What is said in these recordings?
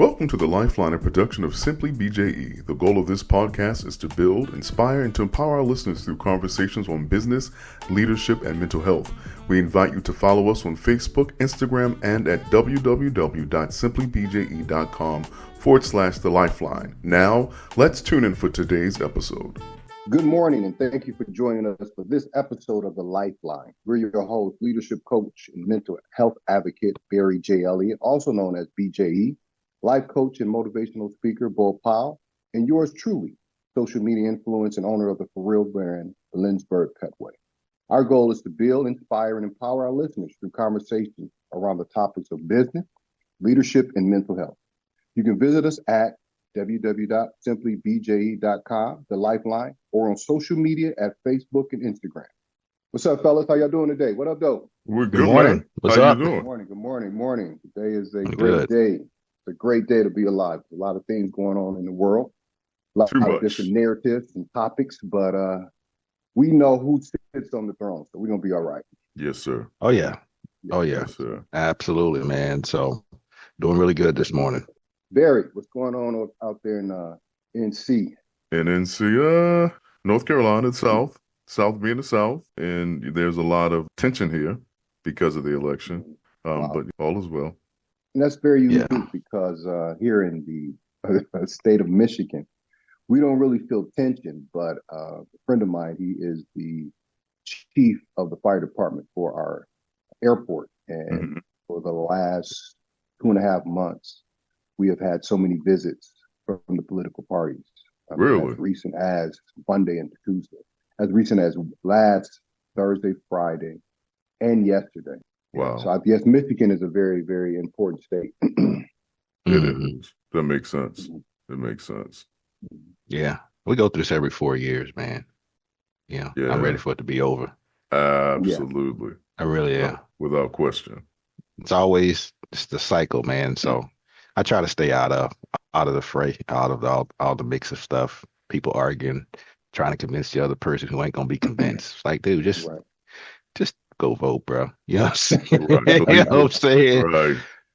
Welcome to the Lifeline, a production of Simply BJE. The goal of this podcast is to build, inspire, and to empower our listeners through conversations on business, leadership, and mental health. We invite you to follow us on Facebook, Instagram, and at www.simplybje.com/The Lifeline. Now, let's tune in for today's episode. Good morning, and thank you for joining us for this episode of The Lifeline. We're your host, leadership coach, and mental health advocate, Barry J. Elliott, also known as BJE, life coach and motivational speaker, Bo Powell, and yours truly, social media influence and owner of the For Real brand, the Lindsberg Cutway. Our goal is to build, inspire, and empower our listeners through conversations around the topics of business, leadership, and mental health. You can visit us at www.simplybje.com, The Lifeline, or on social media at Facebook and Instagram. What's up, fellas? How y'all doing today? What up, though? We're good, morning. man. What's How up? you doing? Good morning. Today is a great day. It's a great day to be alive. A lot of things going on in the world, a lot of different narratives and topics, but we know who sits on the throne, so we're going to be all right. Yes, sir. Oh, yeah. Yes, sir. Absolutely, man. So doing really good this morning. Barry, what's going on out there in NC? In NC, North Carolina, South being the South, and there's a lot of tension here because of the election, but all is well. And that's very unique because here in the state of Michigan, we don't really feel tension, but a friend of mine, he is the chief of the fire department for our airport. And for the last 2.5 months, we have had so many visits from the political parties. Really? As recent as Monday and Tuesday, as recent as last Thursday, Friday, and yesterday. Wow. So I guess Michigan is a very, very important state. It is. That makes sense. It makes sense. Yeah. We go through this every 4 years, man. Yeah. I'm ready for it to be over. Absolutely. I really am. Without question. It's always the cycle, man. So I try to stay out of the fray, out of all the mix of stuff. People arguing, trying to convince the other person who ain't gonna be convinced. It's like, dude, just go vote, bro. You know what I'm saying? Right. You know what I'm saying?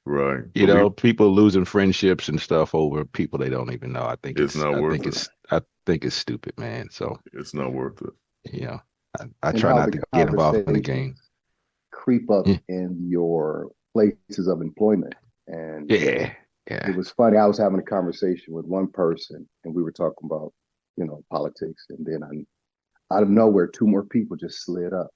Right. You know, people losing friendships and stuff over people they don't even know. I think it's not worth it. I think it's stupid, man. So it's not worth it. You know, I try not to get involved in the game. Creep up in your places of employment. And it was funny. I was having a conversation with one person and we were talking about, politics. And then out of nowhere, 2 more people just slid up.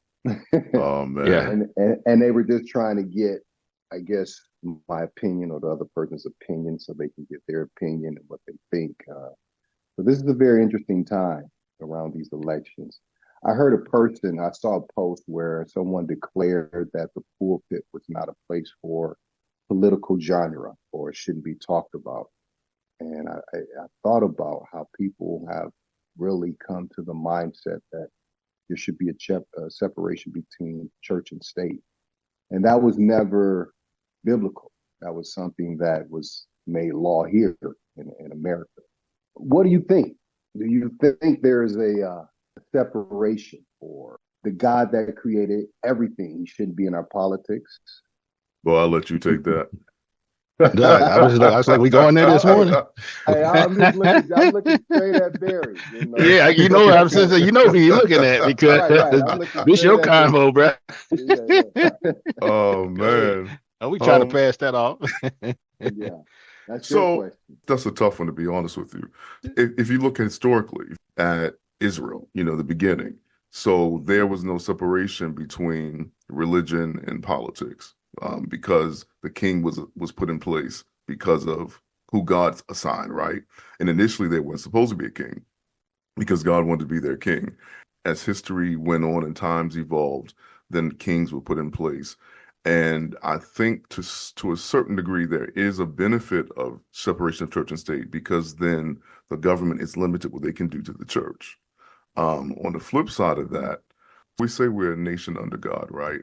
Oh, man. And they were just trying to get, I guess, my opinion or the other person's opinion so they can get their opinion and what they think. So this is a very interesting time around these elections. I heard I saw a post where someone declared that the pulpit was not a place for political genre or it shouldn't be talked about. And I thought about how people have really come to the mindset that there should be a separation between church and state. And that was never biblical. That was something that was made law here in America. What do you think? Do you think there's a separation for the God that created everything? He shouldn't be in our politics. Well, I'll let you take that. I was like, we going there this morning. Hey, I'm looking straight at Barry. Yeah, you know what I'm saying. You know who you're looking at because this your convo, bro. Oh man, are we trying to pass that off? Yeah, that's your question. That's a tough one, to be honest with you. If you look historically at Israel, the beginning, so there was no separation between religion and politics. Because the king was put in place because of who God assigned, right? And initially they weren't supposed to be a king because God wanted to be their king. As history went on and times evolved, then kings were put in place. And I think to a certain degree, there is a benefit of separation of church and state because then the government is limited what they can do to the church. On the flip side of that, we say we're a nation under God, right?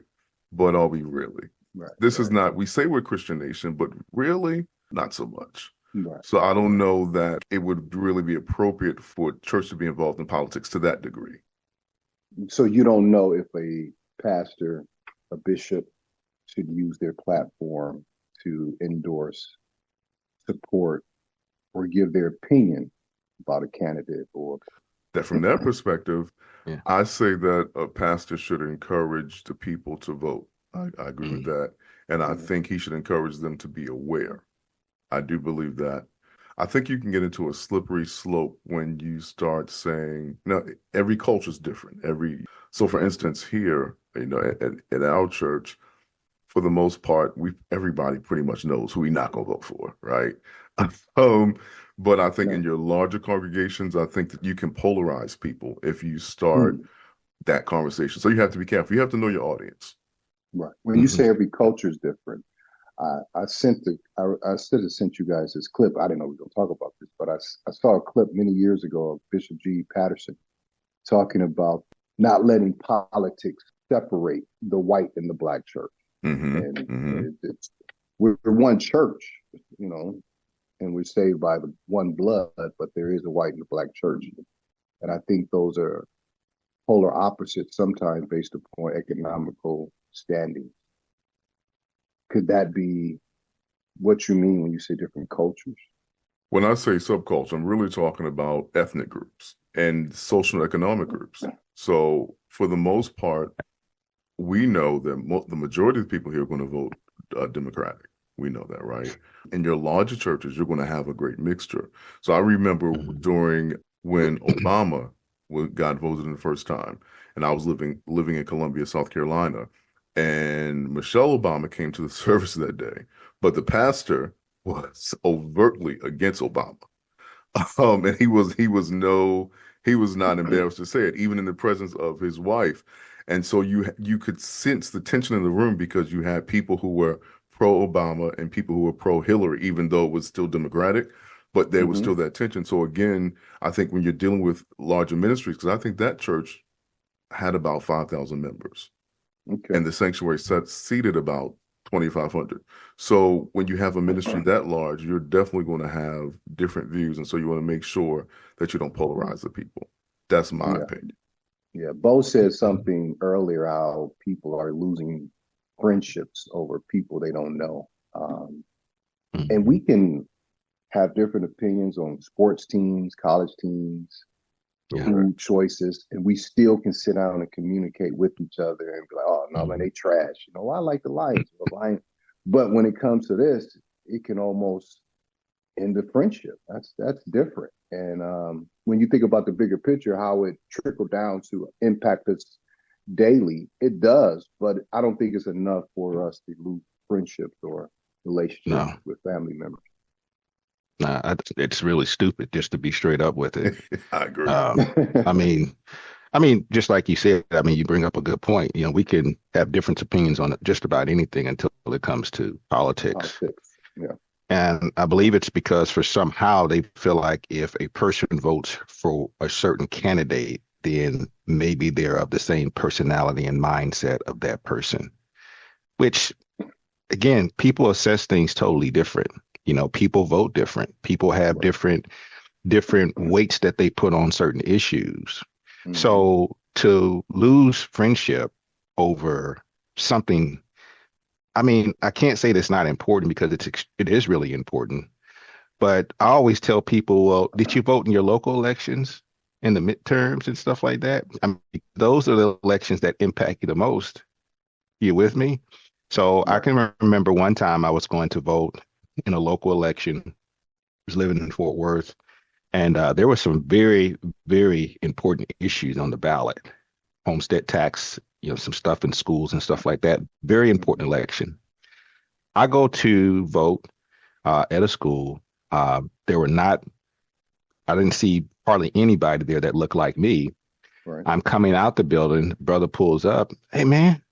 But are we really? Right, is not, we say we're a Christian nation, but really not so much. Right. So I don't know that it would really be appropriate for church to be involved in politics to that degree. So you don't know if a pastor, a bishop should use their platform to endorse support or give their opinion about a candidate or That from that perspective, Yeah. I say that a pastor should encourage the people to vote. I agree with Mm. that. And I Mhm. think he should encourage them to be aware. I do believe that. I think you can get into a slippery slope when you start saying, no, every culture is different. So for instance, here, at our church, for the most part, everybody pretty much knows who we're not gonna vote for, right? Um, but I think in No. your larger congregations, I think that you can polarize people if you start Mm. that conversation. So you have to be careful. You have to know your audience. Right. When you Hmm. say every culture is different, I should have sent you guys this clip. I didn't know we were going to talk about this, but I saw a clip many years ago of Bishop G. Patterson talking about not letting politics separate the white and the black church. Hmm. And Hmm. we're one church, you know, and we're saved by the one blood, but there is a white and a black church. And I think those are polar opposites sometimes based upon economical standing. Could that be what you mean when you say different cultures? When I say subculture, I'm really talking about ethnic groups and social and economic groups. So for the most part, we know that the majority of the people here are going to vote Democratic. We know that, right? In your larger churches, you're going to have a great mixture. So I remember Hmm. during when Obama got voted in the first time, and I was living in Columbia, South Carolina, and Michelle Obama came to the service that day, but the pastor was overtly against Obama. And he was not embarrassed to say it, even in the presence of his wife. And so you could sense the tension in the room because you had people who were pro Obama and people who were pro Hillary, even though it was still Democratic, but there was Mm-hmm. still that tension. So again, I think when you're dealing with larger ministries, because I think that church had about 5,000 members Okay. and the sanctuary seated about 2,500. So when you have a ministry that large, you're definitely going to have different views. And so you want to make sure that you don't polarize the people. That's my Yeah. opinion. Yeah. Bo said something earlier how people are losing friendships over people they don't know. And Hmm. we can have different opinions on sports teams, college teams, Yeah. food choices, and we still can sit down and communicate with each other and be like, oh no, man, Hmm. they trash. You know, I like the Lions. But when it comes to this, it can almost end the friendship. That's different. And when you think about the bigger picture, how it trickled down to impact us daily, it does. But I don't think it's enough for us to lose friendships or relationships No, with family members. no, it's really stupid just to be straight up with it. I agree. Um, I mean, just like you said, I mean, you bring up a good point. You know, we can have different opinions on just about anything until it comes to politics. Politics. Yeah. And I believe it's because for somehow they feel like if a person votes for a certain candidate, then maybe they're of the same personality and mindset of that person, which again, people assess things totally different. You know, people vote different. People have Right. different weights that they put on certain issues. Mm-hmm. So to lose friendship over something, I mean, I can't say that's not important because it is really important. But I always tell people, well, did you vote in your local elections in the midterms and stuff like that? I mean, those are the elections that impact you the most. You with me? So I Right. can remember one time I was going to vote in a local election. I was living in Fort Worth, and there were some very, very important issues on the ballot. Homestead tax, you know, some stuff in schools and stuff like that. Very Mm-hmm. important election. I go to vote at a school. There were not, I didn't see hardly anybody there that looked like me. Right. I'm coming out the building. Brother pulls up. Hey, man,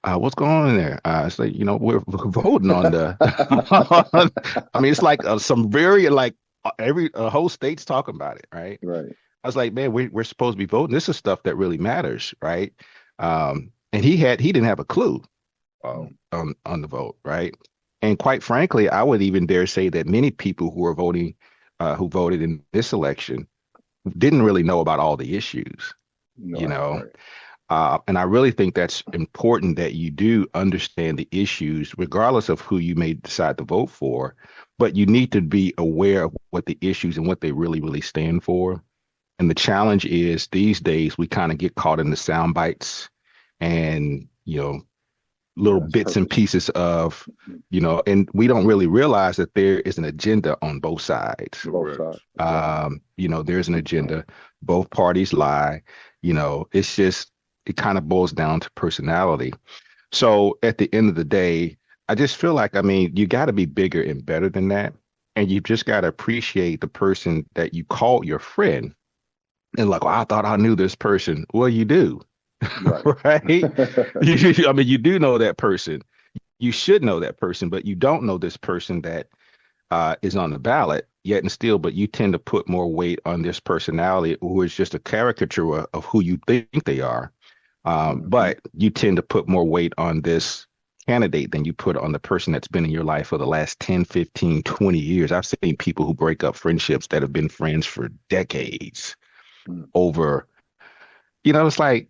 what's going on in there? It's like, you know, we're voting on the, I mean, it's like some very, like every whole state's talking about it, right? Right. I was like, man, we're supposed to be voting. This is stuff that really matters, right? And he didn't have a clue on the vote, right? And quite frankly, I would even dare say that many people who are voting, who voted in this election, didn't really know about all the issues, you Right. know. Right. And I really think that's important that you do understand the issues, regardless of who you may decide to vote for. but you need to be aware of what the issues and what they really, really stand for. And the challenge is these days we kind of get caught in the sound bites and, little That's bits and perfect. pieces of, and we don't really realize that there is an agenda on both sides. Both Correct. sides. Exactly. There's an agenda. Both parties lie. It's just, it kind of boils down to personality. So at the end of the day, I just feel like, I mean, you got to be bigger and better than that. And you just got to appreciate the person that you called your friend. And like, well, I thought I knew this person. Well, you do, Right. right? I mean, you do know that person. You should know that person, but you don't know this person that is on the ballot yet and still, but you tend to put more weight on this personality who is just a caricature of who you think they are. But you tend to put more weight on this candidate than you put on the person that's been in your life for the last 10, 15, 20 years. I've seen people who break up friendships that have been friends for decades Mm. over, it's like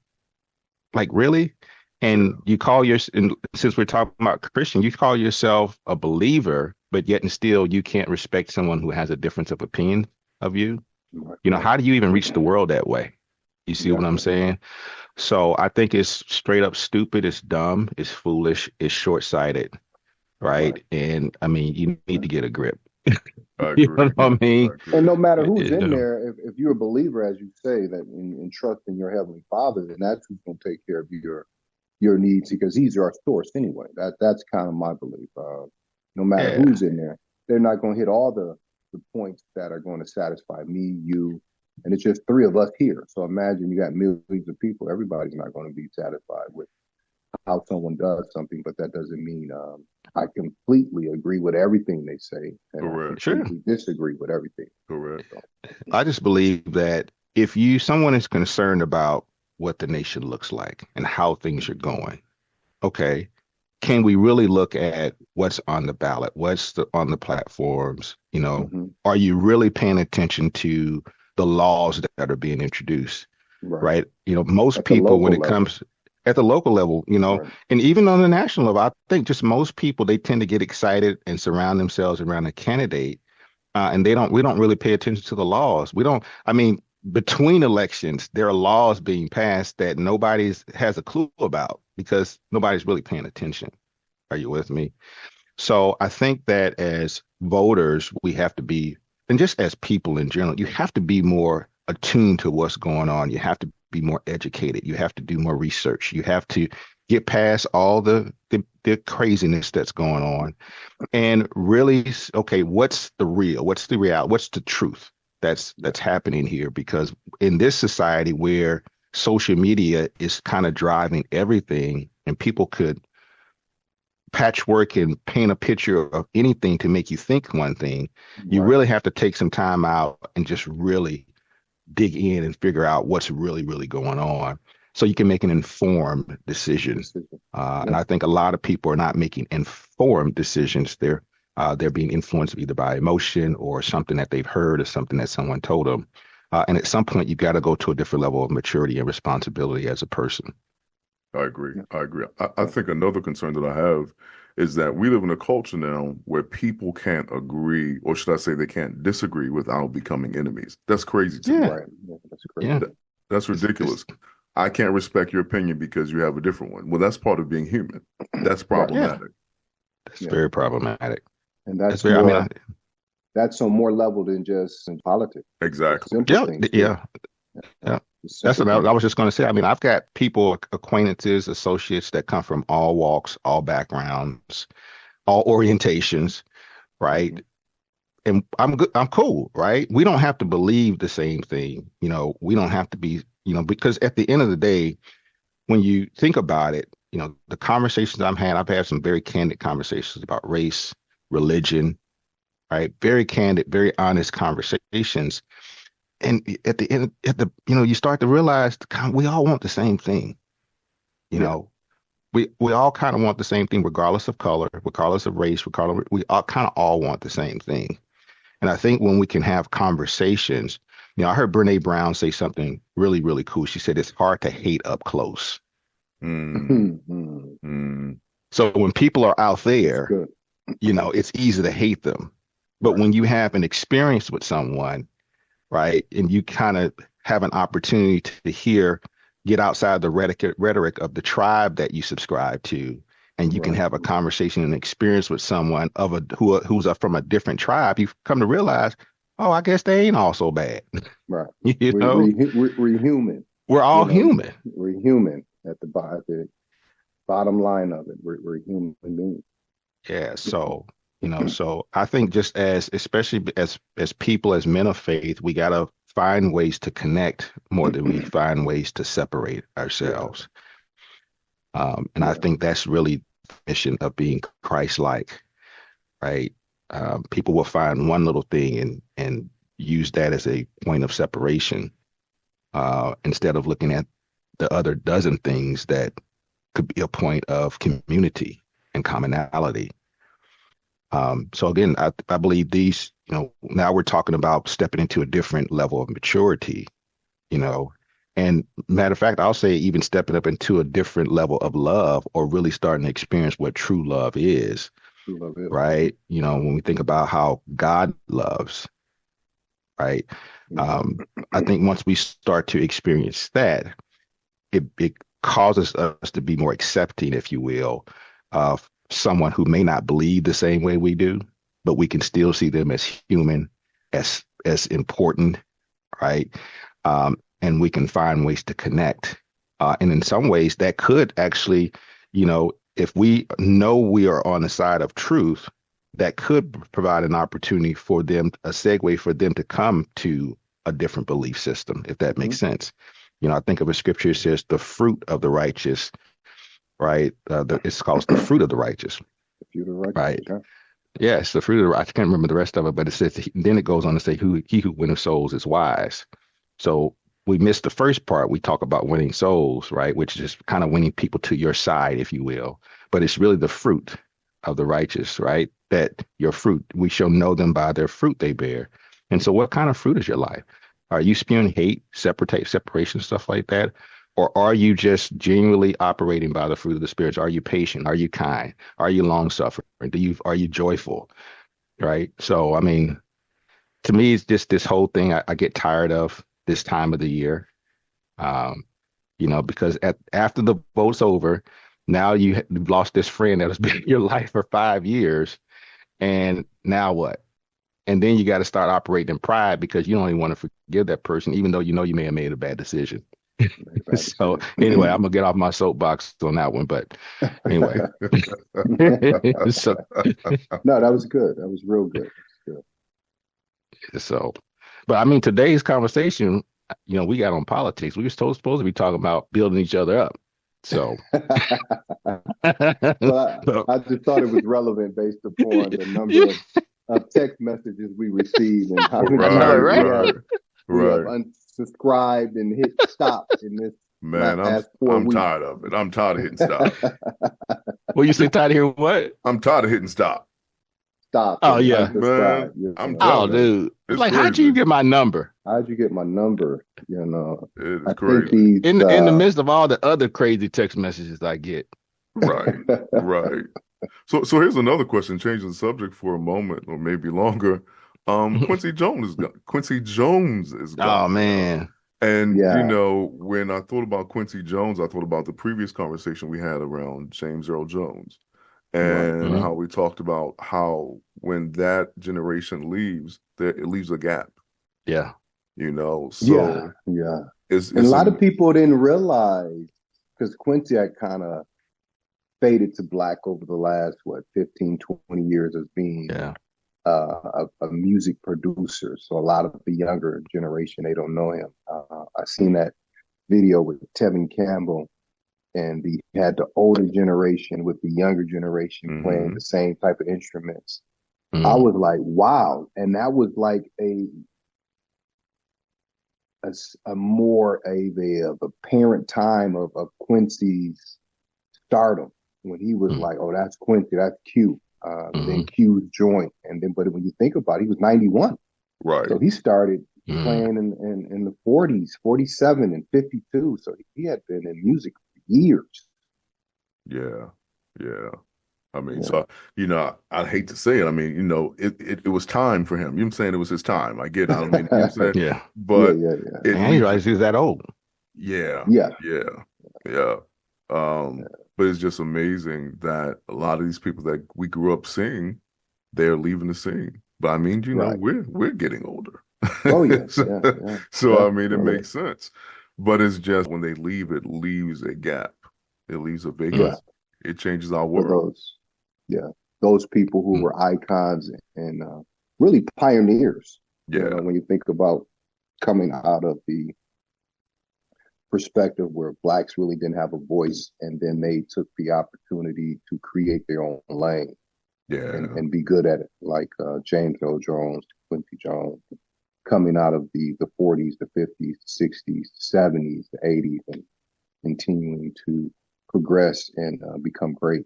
really? And you call and since we're talking about Christian, you call yourself a believer, but yet and still you can't respect someone who has a difference of opinion of you. Right. How do you even reach the world that way? You see what I'm saying? So I think it's straight up stupid, it's dumb, it's foolish, it's short-sighted, right? And I mean, you need to get a grip. I You agree. know what I mean? And no matter who's You in know, there, if you're a believer, as you say, that in trust in your heavenly Father, then that's who's going to take care of your needs because He's your source anyway. That's kind of my belief. No matter yeah. who's in there, they're not going to hit all the points that are going to satisfy me, you, and it's just three of us here. So imagine you got millions of people. Everybody's not going to be satisfied with how someone does something, but that doesn't mean I completely agree with everything they say, and I Correct. Sure. completely disagree with everything. Correct. So, I just believe that if someone is concerned about what the nation looks like and how things are going, okay, can we really look at what's on the ballot, on the platforms? Are you really paying attention to the laws that are being introduced? right. Right? Most At the people, when local it level, comes at the local level, right. and even on the national level, I think just most people, they tend to get excited and surround themselves around a candidate, and we don't really pay attention to the laws. We don't. I mean, between elections, there are laws being passed that nobody's has a clue about because nobody's really paying attention. Are you with me? So I think that as voters, we have to be, and just as people in general, you have to be more attuned to what's going on. You have to be more educated. You have to do more research. You have to get past all the craziness that's going on and really, okay, what's the real? What's the reality? What's the truth that's happening here? Because in this society where social media is kind of driving everything and people could patchwork and paint a picture of anything to make you think one thing, you Right. really have to take some time out and just really dig in and figure out what's really, really going on so you can make an informed decision. And I think a lot of people are not making informed decisions. They're being influenced either by emotion or something that they've heard or something that someone told them. And at some point, you've got to go to a different level of maturity and responsibility as a person. I agree. I agree. I think another concern that I have is that we live in a culture now where people can't agree, or should I say they can't disagree without becoming enemies. That's crazy to me. Yeah. Right. Yeah, that's crazy. Yeah. That's ridiculous. I can't respect your opinion because you have a different one. Well, that's part of being human. That's Right. problematic. That's Yeah. very problematic. And That's that's very, I mean, more that's on more level than just in politics. Exactly. Simple yeah, things. yeah. Yeah. Just That's simple what I things. was just going to say. I mean, I've got people, acquaintances, associates that come from all walks, all backgrounds, all orientations, right? Mhm. And I'm good. I'm cool, right? We don't have to believe the same thing. We don't have to be, because at the end of the day, when you think about it, the conversations I've had some very candid conversations about race, religion, right? Very candid, very honest conversations. And at the end, you start to realize we all want the same thing. You Yeah. know, we all kind of want the same thing, regardless of color, regardless of race, we all kind of all want the same thing. And I think when we can have conversations, I heard Brene Brown say something really, really cool. She said it's hard to hate up close. Mm, Mhm. mm, So when people are out That's there, good. it's easy to hate them. But Right. when you have an experience with someone, right, and you kind of have an opportunity to hear, get outside the rhetoric of the tribe that you subscribe to, and you can Right. have a conversation and experience with someone of who's from a different tribe, you come to realize, oh, I guess they ain't all so bad. Right. You We know, we're human. we're all You know, human. we're human at the bottom line of it. We're human beings. Yeah, so so I think just as especially as people, as men of faith, we gotta find ways to connect more than we find ways to separate Yeah. ourselves. And I Yeah. think that's really the mission of being Christ-like, right? People will find one little thing and use that as a point of separation, instead of looking at the other dozen things that could be a point of community and commonality. So again, I believe these, now we're talking about stepping into a different level of maturity, you know, and matter of fact, I'll say even stepping up into a different level of love, or really starting to experience what true love is, True love is. right? When we think about how God loves, right? Mhm. Um, I think once we start to experience that, it causes us to be more accepting, if you will, of someone who may not believe the same way we do, but we can still see them as human, as important, right? And we can find ways to connect. And in some ways, that could actually, if we know we are on the side of truth, that could provide an opportunity for them, a segue for them to come to a different belief system, if that makes Mhm. sense. I think of a scripture that says the fruit of the righteous, right? It's called the fruit of the righteous, If you're the righteous, right? yeah. Yes, the fruit of the, I can't remember the rest of it, but it says, then it goes on to say, he who winneth souls is wise. So we missed the first part. We talk about winning souls, right? Which is kind of winning people to your side, if you will. But it's really the fruit of the righteous, right? That your fruit, we shall know them by their fruit they bear. And so what kind of fruit is your life? Are you spewing hate, separation, stuff like that? Or are you just genuinely operating by the fruit of the spirits? Are you patient? Are you kind? Are you long suffering? Are you joyful? Right. So I mean, to me, it's just this whole thing I get tired of this time of the year. Um, because after the vote's over, now you've lost this friend that has been in your life for 5 years, and now what? And then you got to start operating in pride because you don't even want to forgive that person, even though you may have made a bad decision. Make bad So decisions. anyway, I'm gonna get off my soapbox on that one. But anyway, so No, that was good. That was real good. That so, but I mean, today's conversation, we got on politics. We were supposed to be talking about building each other up. So, was good. Well, so I just thought it was relevant based upon the number yeah, of text messages we received and how many I know, Right, times right? right, we have right. unsubscribed and hit stop in this Man, last four I'm weeks. tired of it. I'm tired of hitting stop. Well, you say tired of hearing what? I'm tired of hitting stop. Stop Oh and yeah. unsubscribe. Man, I'm Oh, telling you, dude. It's it's like, how'd you crazy. get my number How'd you get my number? It is I think crazy. these in the midst of all the other crazy text messages I get? Right, right. So here's another question, changing the subject for a moment or maybe longer. Quincy Jones is Oh gone now. man. And yeah, when I thought about Quincy Jones, I thought about the previous conversation we had around James Earl Jones right. and Mhm. how we talked about how when that generation leaves, that it leaves a gap, Yeah. Yeah, So yeah. it's And a it's lot a of people didn't realize because Quincy had kind of faded to black over the last, what, 15, 20 years as being Yeah. a music producer. So a lot of the younger generation, they don't know him. I seen that video with Tevin Campbell, and he had the older generation with the younger generation playing hmm the same type of instruments. I Mhm. was like, wow. And that was like a more of a parent time of Quincy's stardom when he was Mhm. like, oh, that's Quincy, that's Q. Then Mhm. Q's joint. And then, but when you think about it, he was 91. right. So he started Mhm. playing in the 40s, 47 and 52. So he had been in music for years. Yeah, yeah. I mean, Yeah. so I hate to say it. I mean, it was time for him. You know what I'm saying? It was his time. I get it. I don't mean, you know what I'm saying? Yeah. Yeah, But yeah, yeah. it Man, I didn't leaves, realize he was that old. yeah, Yeah. yeah, yeah. But it's just amazing that a lot of these people that we grew up seeing, they're leaving the scene. But I mean, Right. we're getting older. Oh yeah, So, yeah, yeah. so I mean, it Definitely. makes sense. But it's just when they leave, it leaves a gap. It leaves a Mm, Yeah. vacancy. It changes our For world. those, yeah, those people who mm, were icons and really pioneers. Yeah, When you think about coming out of the perspective where blacks really didn't have a voice, and then they took the opportunity to create their own lane yeah, and be good at it, like James Earl Jones, Quincy Jones, coming out of the 40s, the 50s, 60s, 70s, the 80s, and continuing to progress and become great.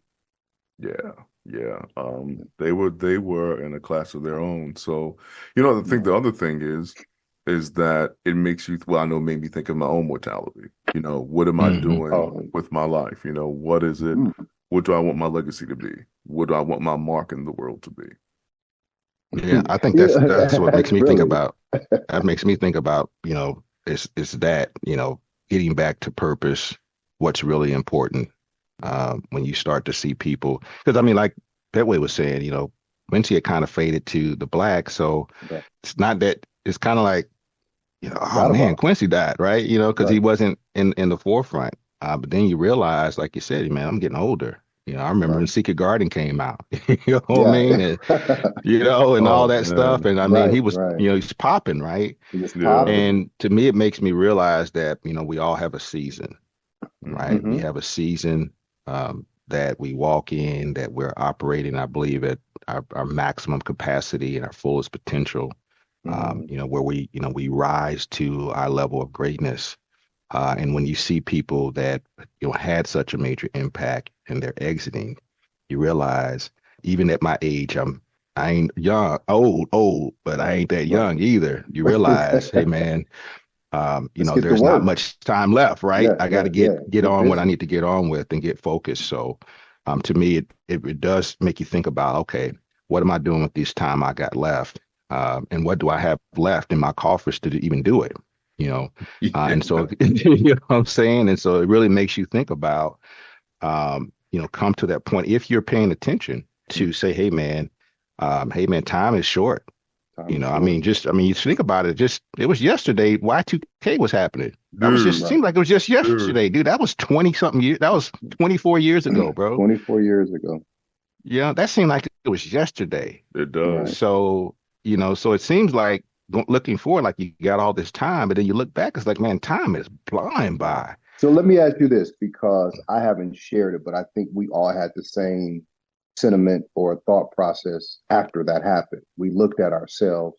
yeah, yeah. They were in a class of their own. So, I think Right. the other thing is that it makes you, well, I know it made me think of my own mortality. What am I hmm doing Oh, with my life? What is it? mm. What do I want my legacy to be? What do I want my mark in the world to be? Yeah, I think Yeah, that's what makes that's me think really. about. That makes me think about, it's that, getting back to purpose, what's really important when you start to see people. Because I mean, like Betway was saying, Quincy had kind of faded to the black. So Right. it's not that it's kind of like, oh Forgot man, about Quincy died, right? Because it. he wasn't in the forefront. But then you realize, like you said, man, I'm getting older. I remember Right. when Secret Garden came out. You know what I Yeah. mean? And all Oh that stuff. man. And I mean, Right. he was, Right. he's popping, right? He was Yeah. popping. And to me, it makes me realize that, we all have a season, right? Hmm. We Hmm. have a season that we walk in, that we're operating, I believe, at our maximum capacity and our fullest potential, Hmm. where we rise to our level of greatness. And when you see people that had such a major impact and they're exiting, you realize even at my age, I ain't young, old, but I ain't that Right. young either. You realize, hey man, Let's get to there's not work. much time left, right? Yeah. I got Yeah. to Yeah. get Get on what I busy. need to get on with and get focused. So, to me, it does make you think about, okay, what am I doing with this time I got left, and what do I have left in my coffers to even do it? You know, Yeah. and so you know what I'm saying, and so it really makes you think about, come to that point if you're paying attention to say, hey man, time is short. Time is I short. mean, you think about it, it was yesterday Y2K was happening. That was just Dude, Right. seemed like it was just dude. yesterday, dude. That was 20 something years. That was 24 years ago, bro. 24 years ago. Yeah, that seemed like it was yesterday. It Right. does. So, so it seems like looking forward, like you got all this time, but then you look back, it's like, man, time is flying Right. by. So let me ask you this because I haven't shared it, but I think we all had the same sentiment or thought process after that happened. We looked at ourselves,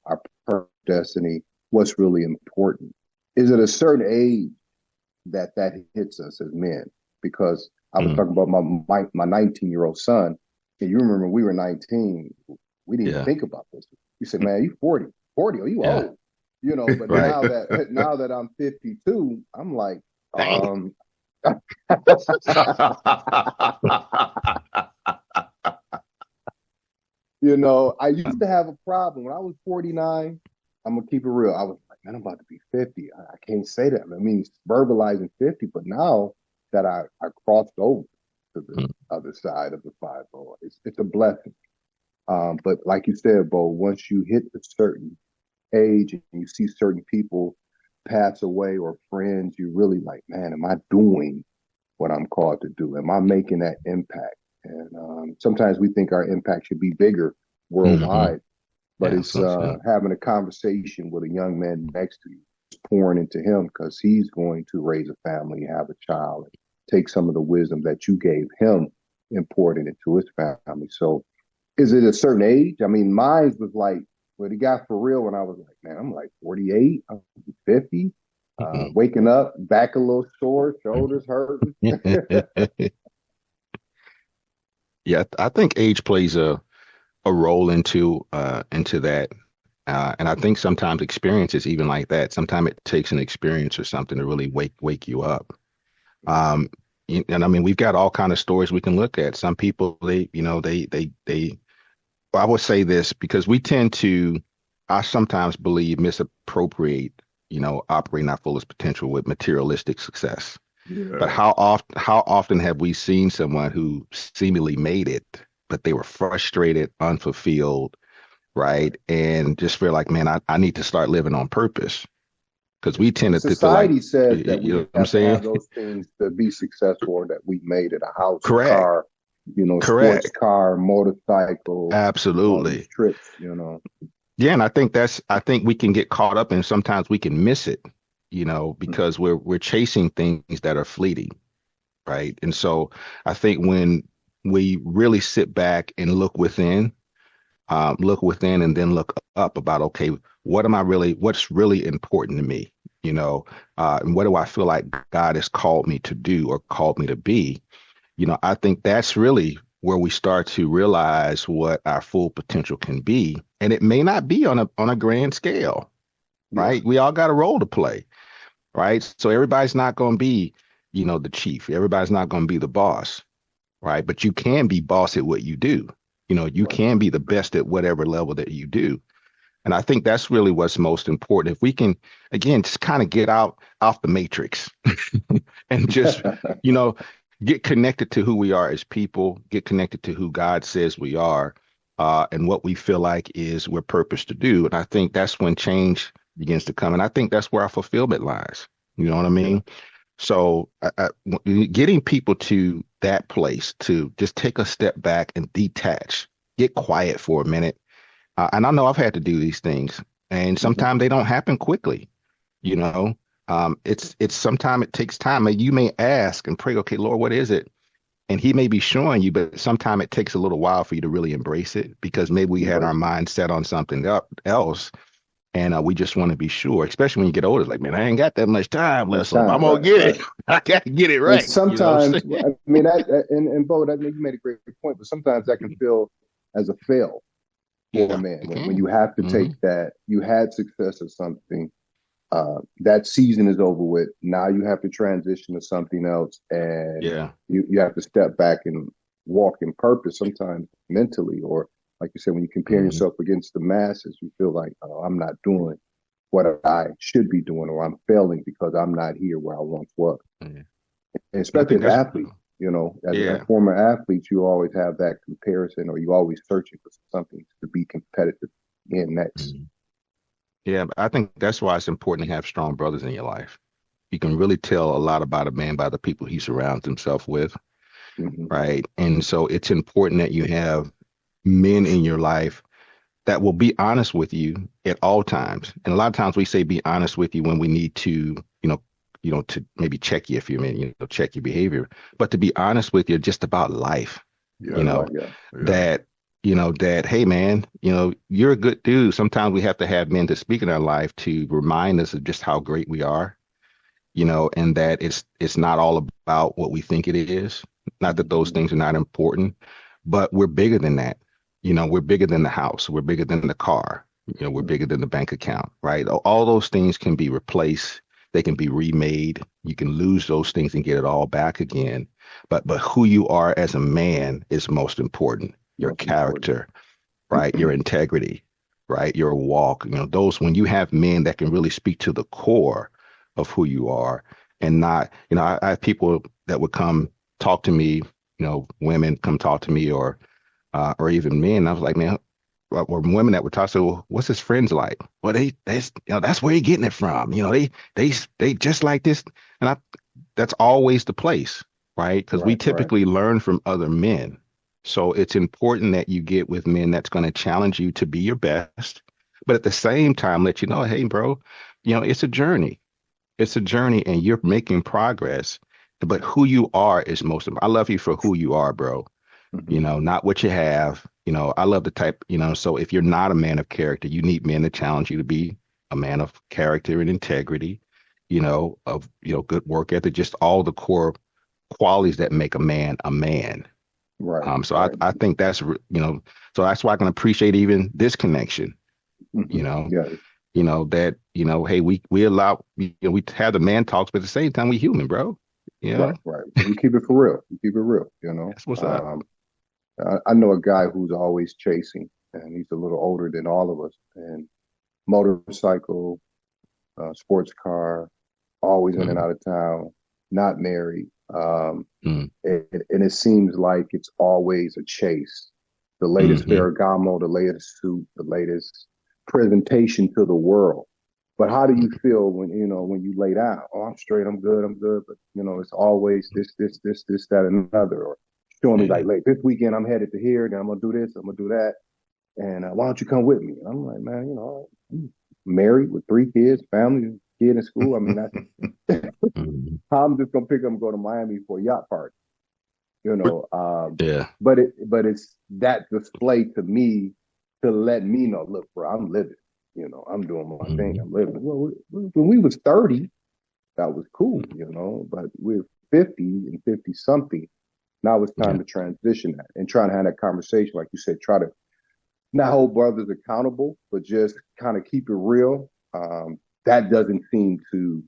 our purpose, destiny, what's really important. Is it a certain age that hits us as men? Because I was Mm, talking about my 19-year-old son, and you remember when we were 19, we didn't even yeah, think about this. You said, "Man, you 40, 40? Oh, you yeah, old." But right. now that I'm 52, I'm like, Dang. um, I used to have a problem when I was 49. I'm gonna keep it real. I was like, man, I'm about to be 50. I can't say that. I mean, verbalizing 50, but now that I crossed over to the Mm, other side of the 5-0, it's a blessing. But like you said, Bo, once you hit a certain age and you see certain people pass away or friends, you really like, man, am I doing what I'm called to do? Am I making that impact? And sometimes we think our impact should be bigger hmm worldwide, but Yeah, that's it's what I'm saying. having a conversation with a young man next to you, pouring into him because he's going to raise a family, have a child, and take some of the wisdom that you gave him and poured it into his family. So is it a certain age? I mean, mine was like, what it got for real when I was like, man, I'm like 48, I'm 50, waking up, back a little sore, shoulders hurting. Yeah, I think age plays a role into that. And I think sometimes experience is even like that. Sometimes it takes an experience or something to really wake you up. Um, And I mean, we've got all kind of stories we can look at. Some people, well, I would say this because we tend to, I sometimes believe, misappropriate, operating our fullest potential with materialistic success. But Yeah. how often have we seen someone who seemingly made it, but they were frustrated, unfulfilled, right? And just feel like, man, I need to start living on purpose. Because we And tend to feel like, society says that you know we what I'm have to saying? have those things to be successful, or that we made it, a house, a Correct. car, sports Correct. car, motorcycle, all these Absolutely. trips. Yeah, and I think we can get caught up and sometimes we can miss it, because we're chasing things that are fleeting, right? And so I think when we really sit back and look within and then look up about, okay, what's really important to me, and what do I feel like God has called me to do or called me to be? I think that's really where we start to realize what our full potential can be. And it may not be on a grand scale, Yeah. right? We all got a role to play, right? So everybody's not going to be, the chief. Everybody's not going to be the boss, right? But you can be boss at what you do. You Right. can be the best at whatever level that you do. And I think that's really what's most important. If we can, again, just kind of get out off the matrix and just, you know, get connected to who we are as people, get connected to who God says we are, and what we feel like is we're purposed to do. And I think that's when change begins to come. And I think that's where our fulfillment lies. You know what I Yeah. mean? So getting people to that place to just take a step back and detach, get quiet for a minute. And I know I've had to do these things, and Hmm. sometimes they don't happen quickly. You know, it's sometimes it takes time. And you may ask and pray, okay, Lord, what is it? And He may be showing you, but sometimes it takes a little while for you to really embrace it because maybe we had Right. our mind set on something else, and we just want to be sure. Especially when you get older, it's like, man, I ain't got that much time left, Much so if I'm time. gonna Right. get Right. it, I got to get it And right. You know what I'm sometimes, saying? I mean, and Bo, that you made a great point, but sometimes that can feel as a fail for a Yeah, man it when can. you have to Hmm. take that you had success at something, that season is over with. Now you have to transition to something else, and Yeah. you have to step back and walk in purpose. Sometimes mentally, or like you said, when you compare Hmm. yourself against the masses, you feel like, oh, I'm not doing what I should be doing, or I'm failing because I'm not here where I once was. Yeah. And And I especially think as that's athletes, as yeah. former athletes, you always have that comparison, or you always searching for something to be competitive in next. Mhm. Yeah, but I think that's why it's important to have strong brothers in your life. You can really tell a lot about a man by the people he surrounds himself with, Hmm. right? And so it's important that you have men in your life that will be honest with you at all times. And a lot of times we say be honest with you when we need to, to maybe check you if you're in, check your behavior, but to be honest with you just about life, you Yeah. know, Right. Yeah. Yeah. that, hey man, you're a good dude. Sometimes we have to have men to speak in our life to remind us of just how great we are, and that it's not all about what we think it is. Not that those Hmm. things are not important, but we're bigger than that. We're bigger than the house. We're bigger than the car. We're bigger Hmm. than the bank account, right? All those things can be replaced. They can be remade. You can lose those things and get it all back again. But who you are as a man is most important. Your Most important. character, right? Your integrity, right? Your walk. Those when you have men that can really speak to the core of who you are and not, I have people that would come talk to me, women come talk to me or even men. I was like, man, or women that would talk to, well, what's his friends like? Well, that's where he getting it from. They just like this. And that's always the place, right? Because we Right. Right. typically learn from other men. So it's important that you get with men that's going to challenge you to be your best, but at the same time, let you know, hey, bro, it's a journey. It's a journey and you're making progress. But who you are is most important. I love you for who you are, bro. Hmm. Not what you have. I love the type, so if you're not a man of character, you need men to challenge you to be a man of character and integrity, of, good work ethic, just all the core qualities that make a man a man. Right. So I, Right. I think so that's why I can appreciate even this connection, you Hmm. know, Yeah. that, hey, we allow, we have the man talks, but at the same time, we human, bro. You know, right, right. We keep it for real. We keep it real, you know. that's what's up. I know a guy who's always chasing, and he's a little older than all of us, and motorcycle, sports car, always in and Mm, out of town, not married. mm, And it seems like it's always a chase. The latest hmm Ferragamo, the latest suit, the latest presentation to the world. But how do you feel when when you lay down? Oh, I'm straight, I'm good, I'm good. But it's always this, that, and another. Or showing me Yeah. like, this weekend I'm headed to here, then I'm gonna do this, I'm gonna do that, and why don't you come with me? And I'm like, man, I'm married with 3 kids, family, kid in school. I mean, Mhm. I'm just gonna pick up and go to Miami for a yacht party, you But know. Yeah. But it's that display to me to let me know, look, bro, I'm living. I'm doing my thing. Mhm. I'm living. Well, when we was 30, that was cool, But we're 50 and 50 something. Now it's time Yeah. to transition that and trying to have that conversation, like you said, try to not hold brothers accountable, but just kind of keep it real. That doesn't seem to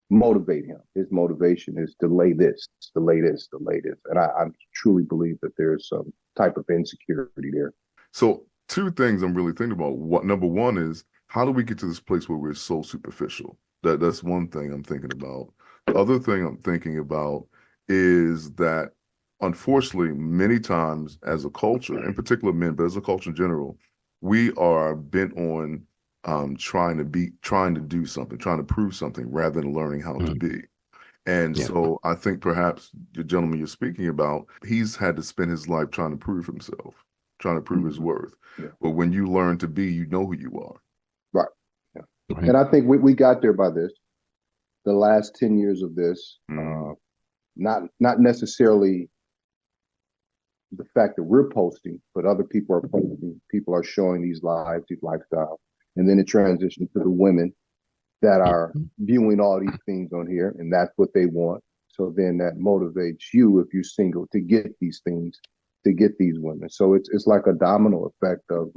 motivate him. His motivation is delay this, delay this, delay this. And I truly believe that there's some type of insecurity there. so two things I'm really thinking about. What number one is how do we get to this place where we're so superficial? That's one thing I'm thinking about. The other thing I'm thinking about is that unfortunately, many times as a culture, in particular men, but as a culture in general, we are bent on trying to do something, trying to prove something rather than learning how to Mhm. be. And Yeah. so I think perhaps the gentleman you're speaking about, he's had to spend his life trying to prove himself, trying to prove his Mm-hmm. worth. Yeah. But when you learn to be, you know who you are. Right. Yeah. Right. And I think we got there by this. The last 10 years of this, Mm, not necessarily the fact that we're posting, but other people are posting. People are showing these lives, these lifestyles. And then it transitions to the women that are Mhm. viewing all these things on here, and that's what they want. So then that motivates you, if you're single, to get these things, to get these women. So it's like a domino effect of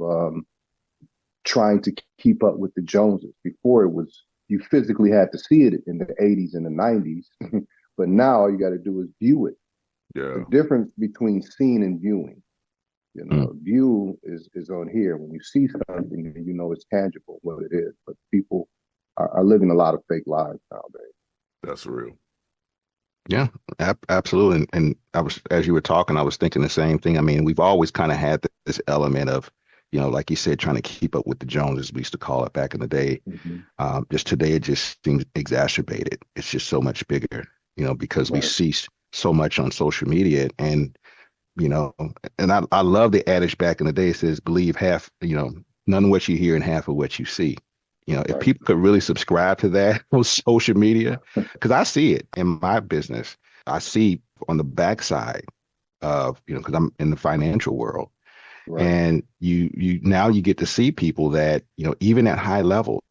trying to keep up with the Joneses. Before it was you physically had to see it in the 80s and the 90s, but now all you got to do is view it. The yeah. difference between seeing and viewing. Mm. View is on here. When you see something, you know it's tangible what it is. But people are living a lot of fake lives nowadays. That's real. Yeah, absolutely. And I was, as you were talking, I was thinking the same thing. I mean, we've always kind of had this element of, like you said, trying to keep up with the Joneses, we used to call it back in the day. Mm-hmm. Just today, it just seems exacerbated. It's just so much bigger, because we Right. see so much on social media. And, you know, and I love the adage back in the day, it says, believe half, none of what you hear and half of what you see. If Right. people could really subscribe to that on social media, because I see it in my business, I see on the backside of, because I'm in the financial world, Right. and you now you get to see people that, even at high levels,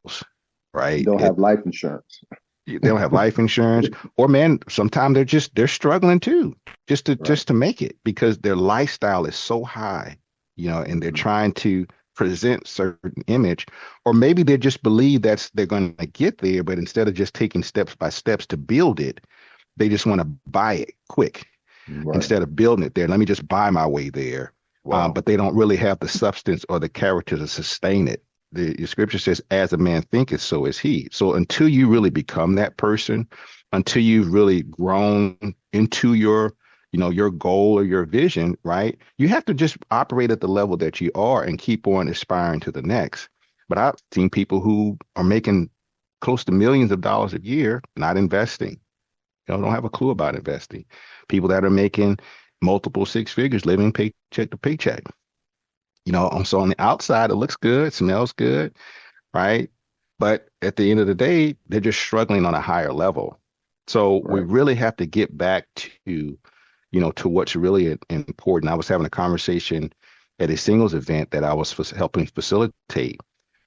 right? Don't have life insurance. They don't have life insurance, or man, sometimes they're struggling too, just to Right. just to make it because their lifestyle is so high, and they're Mm-hmm. trying to present certain image, or maybe they just believe they're going to get there, but instead of just taking steps by steps to build it, they just want to buy it quick Right. Hmm. instead of building it there. Let me just buy my way there. Wow. But they don't really have the substance or the character to sustain it. The scripture says, as a man thinketh, so is he. So until you really become that person, until you've really grown into your goal or your vision, right? You have to just operate at the level that you are and keep on aspiring to the next. But I've seen people who are making close to millions of dollars a year not investing, don't have a clue about investing. People that are making multiple six figures, living paycheck to paycheck. So on the outside, it looks good, smells good, right? But at the end of the day, they're just struggling on a higher level. So we Right. really have to get back to what's really important. I was having a conversation at a singles event that I was helping facilitate.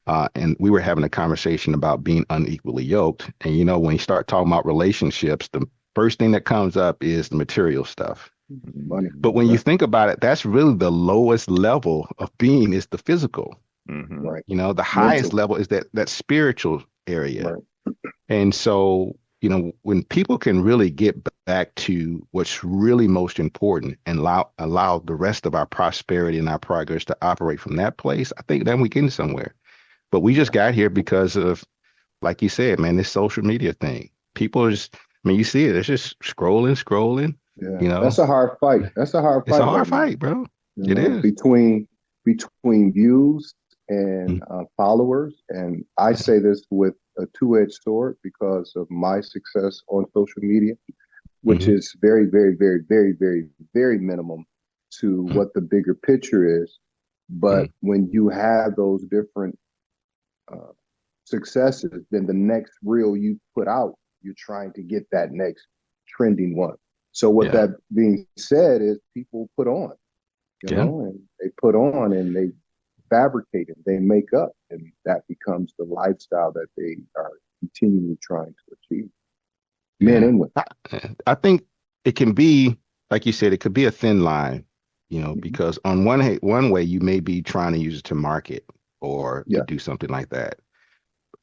And we were having a conversation about being unequally yoked. And when you start talking about relationships, the first thing that comes up is the material stuff. Money. But when you Right. think about it, that's really the lowest level of being is the physical. Hmm. Right. The highest Mental. level is that spiritual area. Right. And so when people can really get back to what's really most important and allow the rest of our prosperity and our progress to operate from that place, I think then we get somewhere. But we just got here because of, like you said, man, this social media thing. People are just, I mean, you see it, it's just scrolling, Yeah, that's a hard fight. That's a hard It's a fight hard right now. fight, bro. It is. Between views and followers, and I say this with a two-edged sword because of my success on social media, which is very, very, very, very, very, very minimum to what the bigger picture is. But when you have those different successes, then the next reel you put out, you're trying to get that next trending one. So what that being said is people put on, and they put on and they fabricate and they make up, and that becomes the lifestyle that they are continually trying to achieve. Men and women. I think it can be, like you said, it could be a thin line, because on one way you may be trying to use it to market or to do something like that.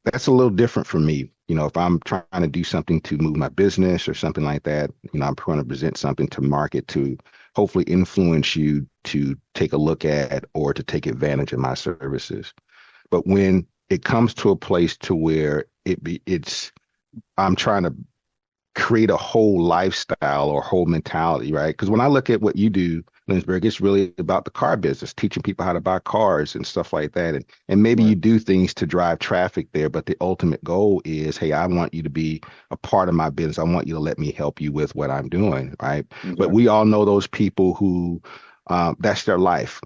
That's a little different for me. If I'm trying to do something to move my business or something like that, I'm trying to present something to market to hopefully influence you to take a look at or to take advantage of my services. But when it comes to a place to where I'm trying to create a whole lifestyle or whole mentality, right? Because when I look at what you do, Lindsberg, it's really about the car business, teaching people how to buy cars and stuff like that. And maybe you do things to drive traffic there, but the ultimate goal is, hey, I want you to be a part of my business. I want you to let me help you with what I'm doing, right? Exactly. But we all know those people who that's their life,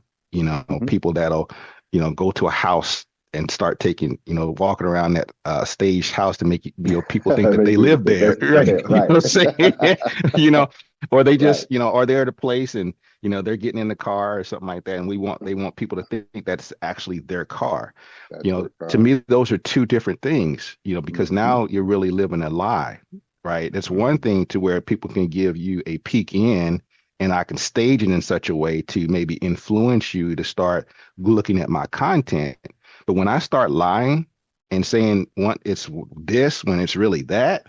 people that'll, go to a house and start taking, walking around that staged house to make people think that they live there, right? You know what I'm saying? Or they just, or they're at a place and, they're getting in the car or something like that. And they want people to think that's actually their car. To me, those are two different things, because now you're really living a lie, right? That's one thing to where people can give you a peek in, and I can stage it in such a way to maybe influence you to start looking at my content. But when I start lying and saying it's this when it's really that,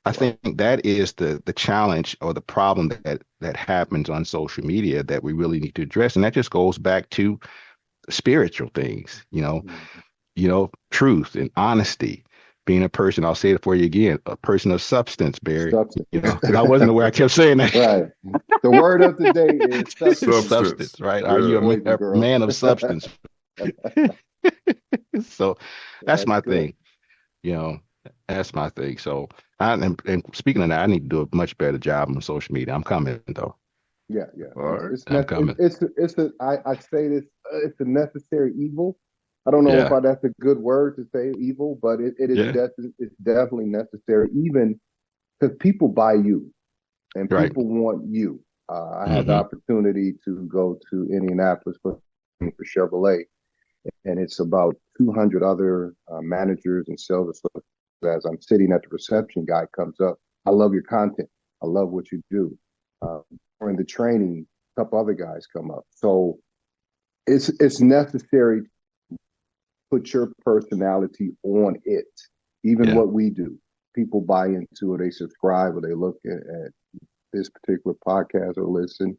I think that is the challenge or the problem that happens on social media that we really need to address. And that just goes back to spiritual things, truth and honesty, being a person, I'll say it for you again, a person of substance, Barry. Because I wasn't aware, I kept saying that. Right. The word of the day is substance, right? Yeah. Are you a man of substance? So that's my thing. That's my thing. So and speaking of that, I need to do a much better job on social media. I'm coming though. Yeah. All right. I'm coming. I say this, it's a necessary evil. I don't know if that's a good word to say, evil, but it is it's definitely necessary, even because people buy you and people want you. I had the opportunity to go to Indianapolis for Chevrolet, and it's about 200 other managers and sales associates. As I'm sitting at the reception, guy comes up, I love your content. I love what you do. During the training, a couple other guys come up. So it's necessary to put your personality on it. Even what we do, people buy into it. They subscribe or they look at this particular podcast or listen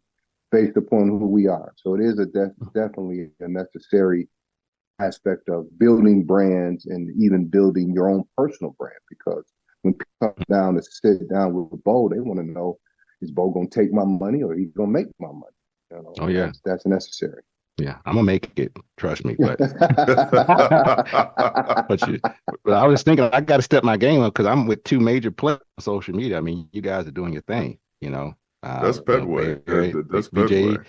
based upon who we are. So it is definitely a necessary aspect of building brands and even building your own personal brand, because when people come down to sit down with Bo, they want to know, is Bo going to take my money or he's going to make my money? Oh yeah, that's necessary. Yeah, I'm gonna make it. Trust me. But but I was thinking I got to step my game up because I'm with two major players on social media. I mean, you guys are doing your thing. That's Pedway. That's BJ.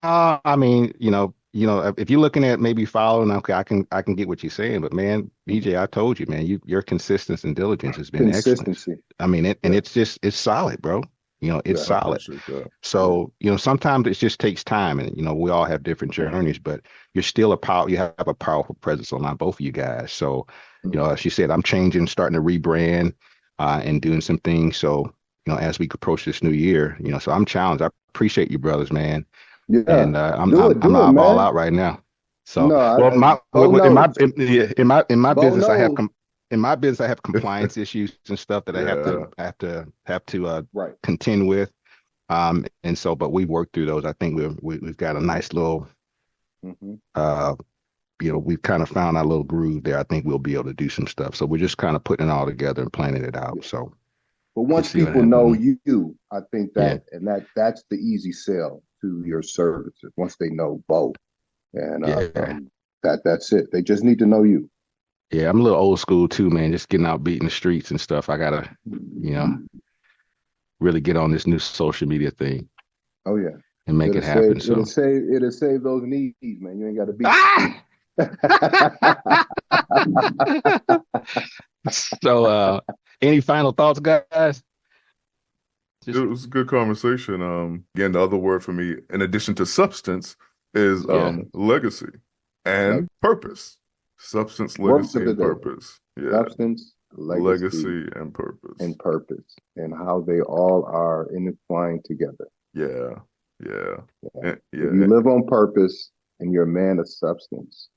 I mean, if you're looking at maybe following, okay, I can get what you're saying, but man, BJ, I told you, man, your consistency and diligence has been excellent. I mean, it's solid, bro. It's solid. So, sometimes it just takes time, and we all have different journeys, but you're still you have a powerful presence on both of you guys. So, as she said, I'm changing, starting to rebrand, and doing some things. So, as we approach this new year, so I'm challenged. I appreciate you, brothers, man. Yeah, and I'm not all out right now. So, in my business, I have in my business, I have compliance issues and stuff that I have to Right. contend with. And so, but we worked through those. I think we've got a nice little, Mm-hmm. We've kind of found our little groove there. I think we'll be able to do some stuff. So we're just kind of putting it all together and planning it out. Yeah. So, But once people know you, I think that's the easy sell to your services. Once they know both, and that's it. They just need to know you. Yeah, I'm a little old school too, man. Just getting out beating the streets and stuff. I gotta, really get on this new social media thing. Oh yeah, and make it happen. It'll save those knees, man. You ain't got to beat. So, any final thoughts, guys? It was a good conversation. Again, the other word for me, in addition to substance, is legacy and purpose. Substance, legacy, and purpose. Yeah. Substance, legacy, and purpose. And how they all are intertwined together. Yeah. If you live on purpose and you're a man of substance,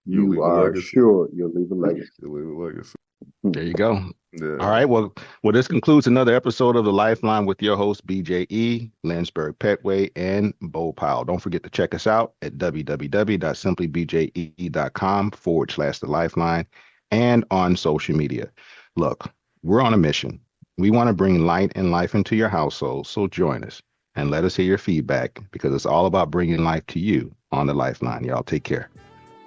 you are sure you'll leave a legacy. There you go. Yeah. All right. Well, this concludes another episode of The Lifeline with your host, BJE, Lynchburg Petway, and Bo Powell. Don't forget to check us out at www.simplybje.com/The Lifeline and on social media. Look, we're on a mission. We want to bring light and life into your household, so join us and let us hear your feedback because it's all about bringing life to you on The Lifeline. Y'all take care.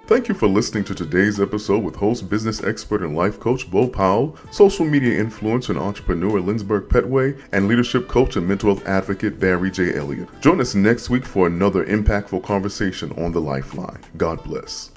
Thank you for listening to today's episode with host, business expert, and life coach Bo Powell, social media influencer and entrepreneur Lynchburg Petway, and leadership coach and mental health advocate Barry J. Elliott. Join us next week for another impactful conversation on The Lifeline. God bless.